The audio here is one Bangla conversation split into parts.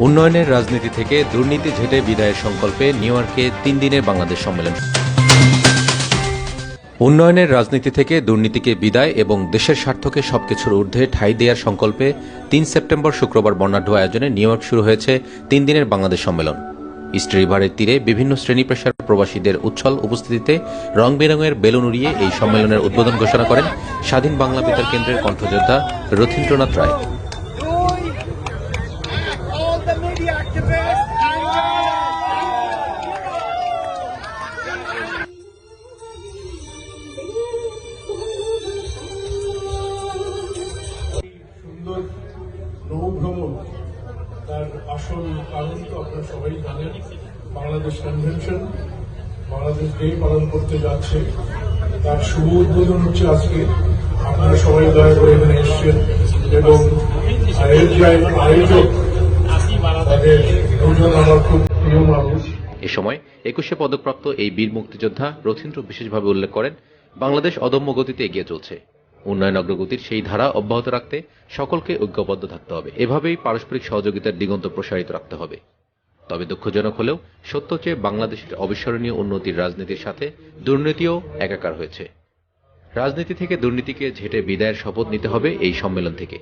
উন্নয়নের রাজনীতি থেকে দুর্নীতি ঝেঁটে বিদায়ের সংকল্পে নিউ ইয়র্কে ৩ দিনের বাংলাদেশ সম্মেলন। উন্নয়নের রাজনীতি থেকে দুর্নীতিকে বিদায় এবং দেশের স্বার্থকে সবকিছুর ঊর্ধ্বে ঠাঁই দেওয়ার সংকল্পে ৩ সেপ্টেম্বর শুক্রবার বর্ণাঢ্য আয়োজনে নিউ ইয়র্ক শুরু হয়েছে ৩ দিনের বাংলাদেশ সম্মেলন। ইস্ট রিভারের তীরে বিভিন্ন শ্রেণী পেশার প্রবাসীদের উচ্ছল উপস্থিতিতে রং বেরঙের বেলুন উড়িয়ে এই সম্মেলনের উদ্বোধন ঘোষণা করেন স্বাধীন বাংলা বেতার কেন্দ্রের কণ্ঠযোদ্ধা রথীন্দ্রনাথ রায়। নৌভ্রমণ তার আসল কারণ তো আপনারা সবাই জানেন, বাংলাদেশ কনভেনশন, বাংলাদেশ ডে পালন করতে যাচ্ছে। তার শুভ উদ্বোধন হচ্ছে আজকে। আপনারা সবাই দয়া করে এখানে এসছেন এবং আয়োজক তাদের দুজন আমার খুব প্রিয় মানুষ। এ সময় ২১শে পদকপ্রাপ্ত এই বীর মুক্তিযোদ্ধা রথীন্দ্র বিশেষভাবে উল্লেখ করেন, বাংলাদেশ অদম্য গতিতে এগিয়ে চলছে। উন্নয়ন অগ্রগতির সেই ধারা অব্যাহত রাখতে সকলকে ঐক্যবদ্ধ থাকতে হবে। এভাবেই পারস্পরিক সহযোগিতার দিগন্ত প্রসারিত রাখতে হবে। তবে দুঃখজনক হলেও সত্য যে বাংলাদেশের অবিস্মরণীয় উন্নতির রাজনীতির সাথে দুর্নীতিও একাকার হয়েছে। রাজনীতি থেকে দুর্নীতিকে ঝেঁটে বিদায়ের শপথ নিতে হবে এই সম্মেলন থেকে।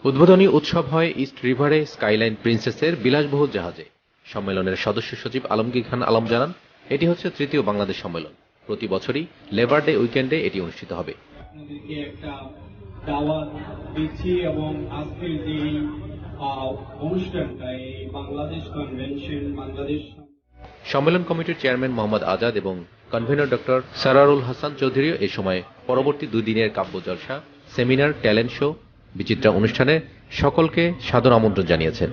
উদ্বোধনী উৎসব হয় ইস্ট রিভারে স্কাইলাইন প্রিন্সেসের বিলাসবহুল জাহাজে। সম্মেলনের সদস্য সচিব আলমগীর খান আলম জানান, এটি হচ্ছে তৃতীয় বাংলাদেশ সম্মেলন। প্রতি বছরই লেবার ডে উইকেন্ডে এটি অনুষ্ঠিত হবে। আপনাদেরকে একটা দাওয়াত দিচ্ছি এবং আজকের যে অনুষ্ঠানটা এই বাংলাদেশ কনভেনশন বাংলাদেশ সম্মেলন কমিটির চেয়ারম্যান মোহাম্মদ আজাদ এবং কনভেনর ডক্টর সারারুল হাসান চৌধুরীও এই সময় পরবর্তী 2 দিনের কাব্য জলসা, সেমিনার, ট্যালেন্ট শো, বিচিত্রা অনুষ্ঠানে সকলকে সাদর আমন্ত্রণ জানিয়েছেন।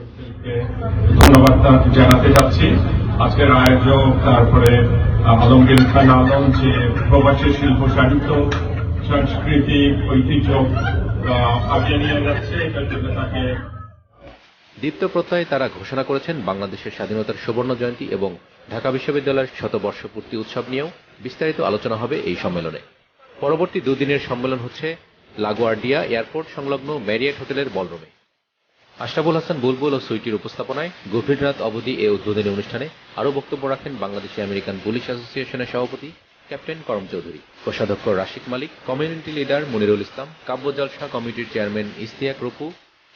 ধন্যবাদ জানাতে যাচ্ছি আজকের আয়োজক, তারপরে আলমগীর খান আলম, যে প্রবাসী শিল্প সাহিত্য সংস্কৃতি ঐতিহ্য আগিয়ে নিয়ে যাচ্ছে, এটার জন্য তাকে দীপ্ত প্রত্যয়ে তারা ঘোষণা করেছেন বাংলাদেশের স্বাধীনতার সুবর্ণ জয়ন্তী এবং ঢাকা বিশ্ববিদ্যালয়ের শতবর্ষপূর্তি উৎসব নিয়েও বিস্তারিত আলোচনা হবে এই সম্মেলনে। পরবর্তী 2 দিনের সম্মেলন হচ্ছে লাগোয়ার্ডিয়া এয়ারপোর্ট সংলগ্ন ম্যারিয়েট হোটেলের বলরুমে। আশরাফুল হাসান বুলবুল ও সুইটির উপস্থাপনায় গভীর রাত অবধি এই উদ্বোধনী অনুষ্ঠানে আরও বক্তব্য রাখেন বাংলাদেশি আমেরিকান পুলিশ অ্যাসোসিয়েশনের সভাপতি ক্যাপ্টেন করম চৌধুরী, কোষাধ্যক্ষ রাশিক মালিক, কমিউনিটি লিডার মনিরুল ইসলাম, কাব্য জলসা কমিটির চেয়ারম্যান ইস্তিয়াক রূপু,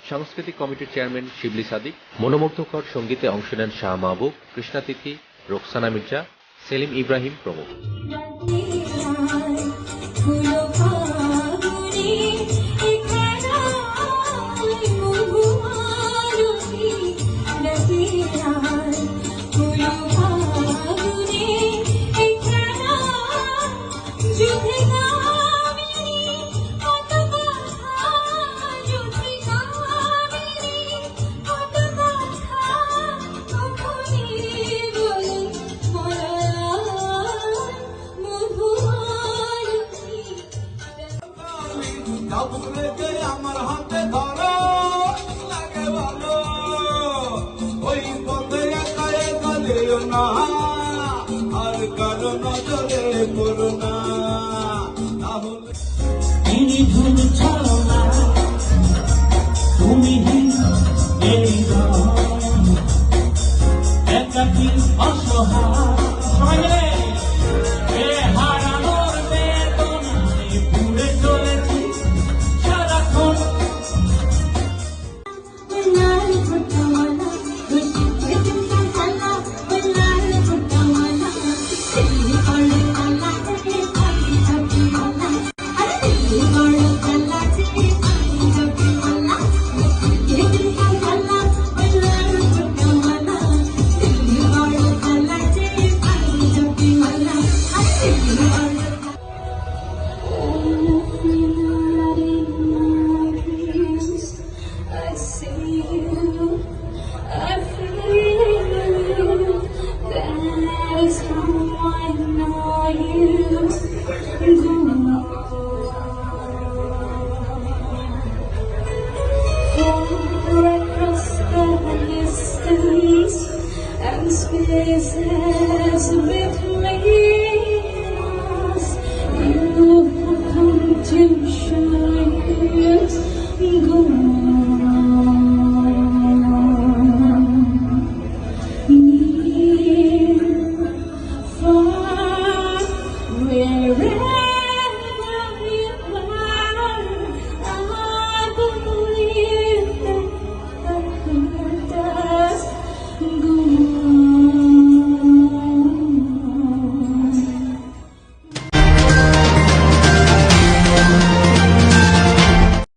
সাংস্কৃতিক কমিটির চেয়ারম্যান শিবলি সাদিক, মনোমুগ্ধকর সঙ্গীতে অংশ নেন শাহ মাহবুব, কৃষ্ণা তিথি, রোকসানা মির্জা, সেলিম ইব্রাহিম প্রমুখ। আমার হাতে ধরো লাগে ভালো, ওই পথে একা একা যেও না, আর কারো নজরে পড়ো না, তাহলে তুমি একাকি অসহায় Across the distance and space.